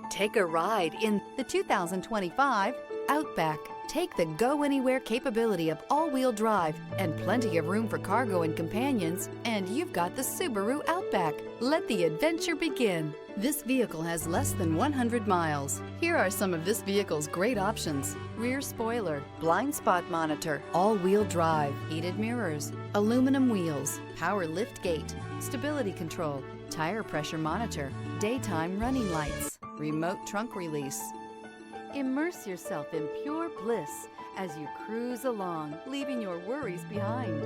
Take a ride in the 2025 Outback. Take the go-anywhere capability of all-wheel drive and plenty of room for cargo and companions, and you've got the Subaru Outback. Let the adventure begin. This vehicle has less than 100 miles. Here are some of this vehicle's great options: rear spoiler, blind spot monitor, all-wheel drive, heated mirrors, aluminum wheels, power lift gate, stability control, tire pressure monitor, daytime running lights, remote trunk release. Immerse yourself in pure bliss as you cruise along, leaving your worries behind.